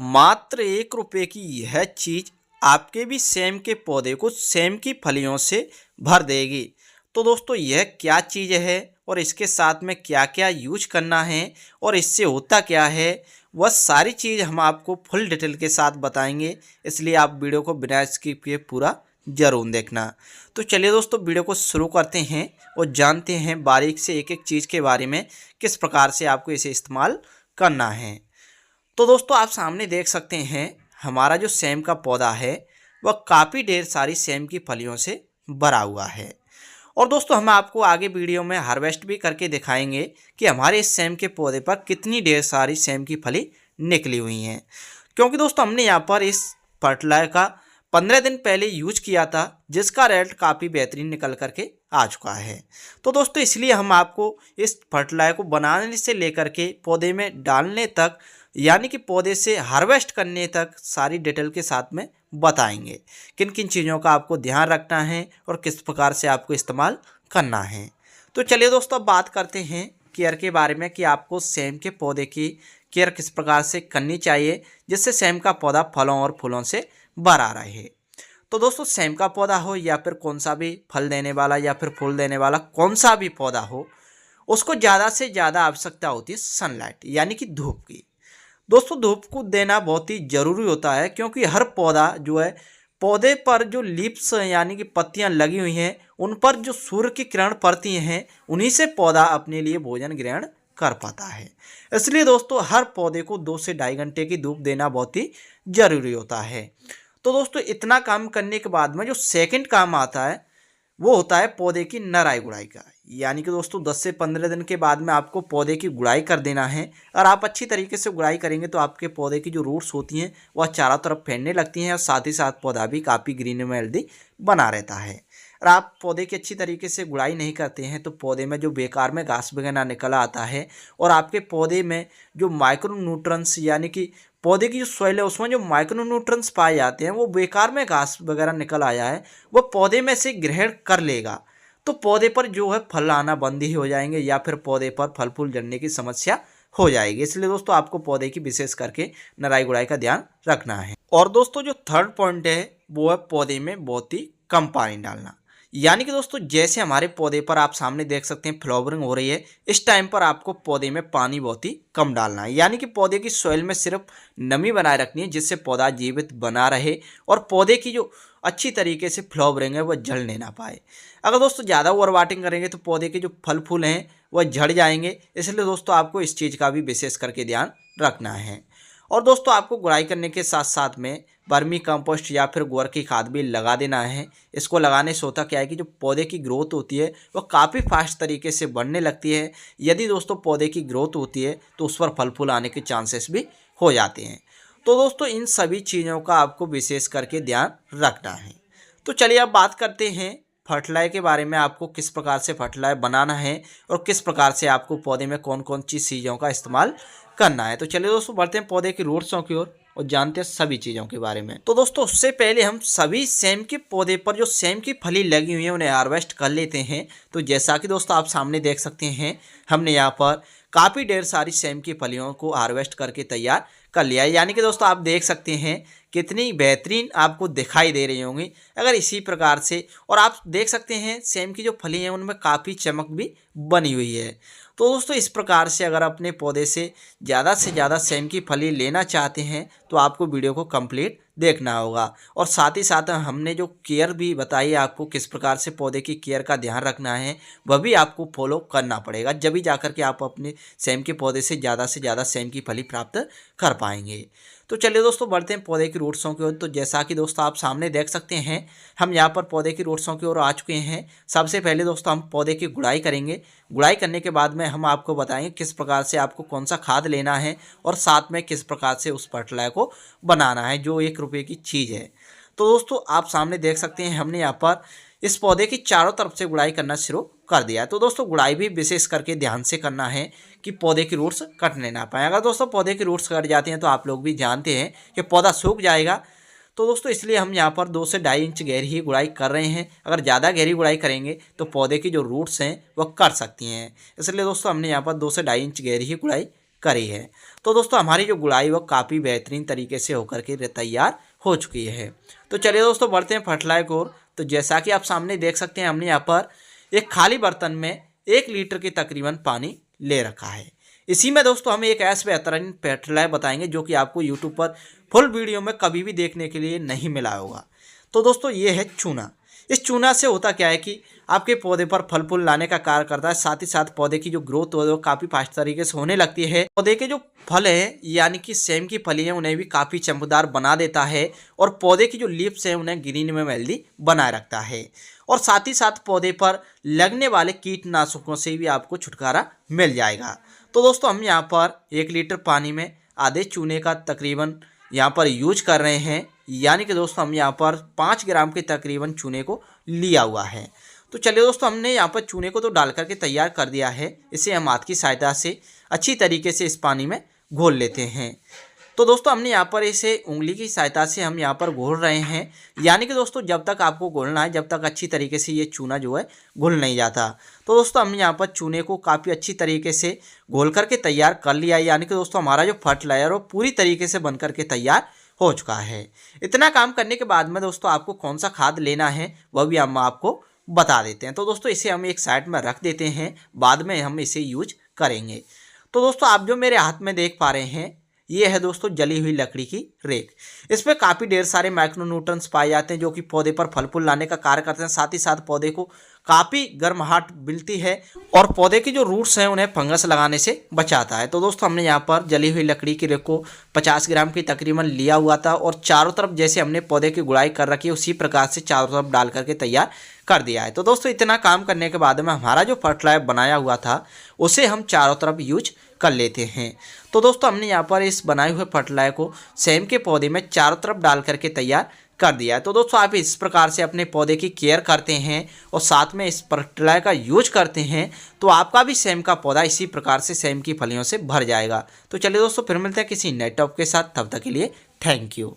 मात्र 1 रुपये की यह चीज़ आपके भी सेम के पौधे को सेम की फलियों से भर देगी। तो दोस्तों यह क्या चीज़ है और इसके साथ में क्या क्या यूज करना है और इससे होता क्या है, वह सारी चीज़ हम आपको फुल डिटेल के साथ बताएंगे। इसलिए आप वीडियो को बिना स्किप किए पूरा ज़रूर देखना। तो चलिए दोस्तों वीडियो को शुरू करते हैं और जानते हैं बारीक से एक एक चीज़ के बारे में, किस प्रकार से आपको इसे इस्तेमाल करना है। तो दोस्तों आप सामने देख सकते हैं हमारा जो सेम का पौधा है वह काफ़ी ढेर सारी सेम की फलियों से भरा हुआ है। और दोस्तों हम आपको आगे वीडियो में हार्वेस्ट भी करके दिखाएंगे कि हमारे इस सेम के पौधे पर कितनी ढेर सारी सेम की फली निकली हुई हैं। क्योंकि दोस्तों हमने यहाँ पर इस फर्टिलाइजर का 15 दिन पहले यूज किया था, जिसका रिजल्ट काफ़ी बेहतरीन निकल करके आ चुका है। तो दोस्तों इसलिए हम आपको इस फर्टिलाइजर को बनाने से लेकर के पौधे में डालने तक, यानी कि पौधे से हार्वेस्ट करने तक सारी डिटेल के साथ में बताएंगे किन किन चीज़ों का आपको ध्यान रखना है और किस प्रकार से आपको इस्तेमाल करना है। तो चलिए दोस्तों अब बात करते हैं केयर के बारे में कि आपको सेम के पौधे की केयर किस प्रकार से करनी चाहिए जिससे सेम का पौधा फलों और फूलों से भरा रहे। तो दोस्तों सेम का पौधा हो या फिर कौन सा भी फल देने वाला या फिर फूल देने वाला कौन सा भी पौधा हो, उसको ज़्यादा से ज़्यादा आवश्यकता होती है सनलाइट यानी कि धूप की। दोस्तों धूप को देना बहुत ही ज़रूरी होता है, क्योंकि हर पौधा जो है, पौधे पर जो लीव्स यानी कि पत्तियां लगी हुई हैं उन पर जो सूर्य की किरण पड़ती हैं उन्हीं से पौधा अपने लिए भोजन ग्रहण कर पाता है। इसलिए दोस्तों हर पौधे को 2 से 2.5 घंटे की धूप देना बहुत ही ज़रूरी होता है। तो दोस्तों इतना काम करने के बाद में जो सेकंड काम आता है वो होता है पौधे की नराई गुड़ाई का। यानी कि दोस्तों 10 से 15 दिन के बाद में आपको पौधे की गुड़ाई कर देना है। अगर आप अच्छी तरीके से गुड़ाई करेंगे तो आपके पौधे की जो रूट्स होती हैं वह चारों तरफ फैलने लगती हैं और साथ ही साथ पौधा भी काफ़ी ग्रीन में हेल्दी बना रहता है। अगर आप पौधे की अच्छी तरीके से गुड़ाई नहीं करते हैं तो पौधे में जो बेकार में घास वगैरह निकल आता है और आपके पौधे में जो माइक्रो न्यूट्रंस यानी कि पौधे की जो सॉइल है उसमें जो माइक्रो न्यूट्रंस पाए जाते हैं वो बेकार में घास वगैरह निकल आया है वो पौधे में से ग्रहण कर लेगा, तो पौधे पर जो है फल आना बंद ही हो जाएंगे या फिर पौधे पर फल फूल झड़ने की समस्या हो जाएगी। इसलिए दोस्तों आपको पौधे की विशेष करके नराई गुड़ाई का ध्यान रखना है। और दोस्तों जो थर्ड पॉइंट है वो है पौधे में बहुत ही कम पानी डालना। यानी कि दोस्तों जैसे हमारे पौधे पर आप सामने देख सकते हैं फ्लावरिंग हो रही है, इस टाइम पर आपको पौधे में पानी बहुत ही कम डालना है। यानी कि पौधे की सॉइल में सिर्फ नमी बनाए रखनी है जिससे पौधा जीवित बना रहे और पौधे की जो अच्छी तरीके से फ्लावरिंग है वह झड़ने ना पाए। अगर दोस्तों ज़्यादा ओवर वाटरिंग करेंगे तो पौधे के जो फल फूल हैं वह झड़ जाएंगे। इसलिए दोस्तों आपको इस चीज़ का भी विशेष करके ध्यान रखना है। और दोस्तों आपको गुड़ाई करने के साथ साथ में वर्मी कंपोस्ट या फिर गोबर की खाद भी लगा देना है। इसको लगाने से होता क्या है कि जो पौधे की ग्रोथ होती है वह काफ़ी फास्ट तरीके से बढ़ने लगती है। यदि दोस्तों पौधे की ग्रोथ होती है तो उस पर फल फूल आने के चांसेस भी हो जाते हैं। तो दोस्तों इन सभी चीज़ों का आपको विशेष करके ध्यान रखना है। तो चलिए अब बात करते हैं फर्टिलाइजर के बारे में, आपको किस प्रकार से फर्टिलाइजर बनाना है और किस प्रकार से आपको पौधे में कौन कौन सी चीज़ों का इस्तेमाल करना है। तो चलिए दोस्तों बढ़ते हैं पौधे की रूट्सों की ओर और जानते हैं सभी चीज़ों के बारे में। तो दोस्तों उससे पहले हम सभी सेम के पौधे पर जो सेम की फली लगी हुई है उन्हें हार्वेस्ट कर लेते हैं। तो जैसा कि दोस्तों आप सामने देख सकते हैं हमने यहाँ पर काफ़ी ढेर सारी सेम की फलियों को हार्वेस्ट करके तैयार कर लिया है। यानी कि दोस्तों आप देख सकते हैं कितनी बेहतरीन आपको दिखाई दे रही होंगी अगर इसी प्रकार से। और आप देख सकते हैं सेम की जो फली हैं उनमें काफ़ी चमक भी बनी हुई है। तो दोस्तों इस प्रकार से अगर अपने पौधे से ज़्यादा सेम की फली लेना चाहते हैं तो आपको वीडियो को कंप्लीट देखना होगा। और साथ ही साथ हमने जो केयर भी बताई आपको किस प्रकार से पौधे की केयर का ध्यान रखना है वह भी आपको फॉलो करना पड़ेगा, जब भी जाकर के आप अपने सेम के पौधे से ज़्यादा सेम की फली प्राप्त कर पाएंगे। तो चलिए दोस्तों बढ़ते हैं पौधे की रूट्सों की ओर। तो जैसा कि दोस्तों आप सामने देख सकते हैं हम यहाँ पर पौधे की रूट्सों की ओर आ चुके हैं। सबसे पहले दोस्तों हम पौधे की गुड़ाई करेंगे। गुड़ाई करने के बाद में हम आपको बताएंगे किस प्रकार से आपको कौन सा खाद लेना है और साथ में किस प्रकार से उस फर्टिलाइजर को बनाना है जो 1 रुपये की चीज़ है। तो दोस्तों आप सामने देख सकते हैं हमने यहाँ पर इस पौधे की चारों तरफ से गुड़ाई करना शुरू कर दिया है। तो दोस्तों गुड़ाई भी विशेष करके ध्यान से करना है कि पौधे की रूट्स कटने ना पाए। अगर दोस्तों पौधे की रूट्स कट जाती हैं तो आप लोग भी जानते हैं कि पौधा सूख जाएगा। तो दोस्तों इसलिए हम यहाँ पर 2 से 2.5 इंच गहरी ही गुड़ाई कर रहे हैं। अगर ज़्यादा गहरी गुड़ाई करेंगे तो पौधे की जो रूट्स हैं वह कट सकती हैं। इसलिए दोस्तों हमने यहाँ पर 2 से 2.5 इंच गहरी ही गुड़ाई करी है। तो दोस्तों हमारी जो गुड़ाई वो काफ़ी बेहतरीन तरीके से होकर के तैयार हो चुकी है। तो चलिए दोस्तों बढ़ते हैं फर्टिलाइजर की ओर। तो जैसा कि आप सामने देख सकते हैं, हमने यहाँ पर एक खाली बर्तन में 1 लीटर के तकरीबन पानी ले रखा है। इसी में दोस्तों हम एक ऐसा बेहतरीन फर्टिलाइजर बताएंगे जो कि आपको यूट्यूब पर फुल वीडियो में कभी भी देखने के लिए नहीं मिला होगा। तो दोस्तों ये है चूना। इस चूना से होता क्या है कि आपके पौधे पर फल फूल लाने का कार्य करता है, साथ ही साथ पौधे की जो ग्रोथ है वो काफ़ी फास्ट तरीके से होने लगती है। पौधे के जो फल हैं यानी कि सेम की फलियां उन्हें भी काफ़ी चमकदार बना देता है और पौधे की जो लीव्स हैं उन्हें ग्रीन में हेल्दी बनाए रखता है। और साथ ही साथ पौधे पर लगने वाले कीटनाशकों से भी आपको छुटकारा मिल जाएगा। तो दोस्तों हम यहाँ पर 1 लीटर पानी में आधे चूने का तकरीबन यहाँ पर यूज कर रहे हैं, यानी कि दोस्तों हम यहाँ पर 5 ग्राम के तकरीबन चूने को लिया हुआ है। तो चलिए दोस्तों हमने यहाँ पर चूने को तो डाल करके तैयार कर दिया है। इसे हम हाथ की सहायता से अच्छी तरीके से इस पानी में घोल लेते हैं। तो दोस्तों हमने यहाँ पर इसे उंगली की सहायता से हम यहाँ पर घोल रहे हैं, यानी कि दोस्तों जब तक आपको घोलना है जब तक अच्छी तरीके से ये चूना जो है घुल नहीं जाता। तो दोस्तों हमने यहाँ पर चूने को काफ़ी अच्छी तरीके से घोल करके तैयार कर लिया है, यानी कि दोस्तों हमारा जो फर्टिलाइजर वो पूरी तरीके से बन करके तैयार हो चुका है। इतना काम करने के बाद में दोस्तों आपको कौन सा खाद लेना है वह भी हम आपको बता देते हैं। तो दोस्तों इसे हम एक साइड में रख देते हैं, बाद में हम इसे यूज करेंगे। तो दोस्तों आप जो मेरे हाथ में देख पा रहे हैं ये है दोस्तों जली हुई लकड़ी की रेक। इस पर काफ़ी ढेर सारे माइक्रोन्यूट्रंस पाए जाते हैं जो कि पौधे पर फल फूल लाने का कार्य करते हैं, साथ ही साथ पौधे को काफ़ी गर्माहट मिलती है और पौधे की जो रूट्स हैं उन्हें फंगस लगाने से बचाता है। तो दोस्तों हमने यहाँ पर जली हुई लकड़ी की रेक को 50 ग्राम की तकरीबन लिया हुआ था और चारों तरफ जैसे हमने पौधे की गुड़ाई कर रखी है उसी प्रकार से चारों तरफ डाल करके तैयार कर दिया है। तो दोस्तों इतना काम करने के बाद में हमारा जो फर्टिलाइजर बनाया हुआ था उसे हम चारों तरफ यूज कर लेते हैं। तो दोस्तों हमने यहाँ पर इस बनाए हुए फर्टिलाइजर को सेम के पौधे में चारों तरफ डाल करके तैयार कर दिया है। तो दोस्तों आप इस प्रकार से अपने पौधे की केयर करते हैं और साथ में इस फर्टिलाइजर का यूज करते हैं तो आपका भी सेम का पौधा इसी प्रकार से सेम की फलियों से भर जाएगा। तो चलिए दोस्तों फिर मिलते हैं किसी नए टॉपिक के साथ, तब तक के लिए थैंक यू।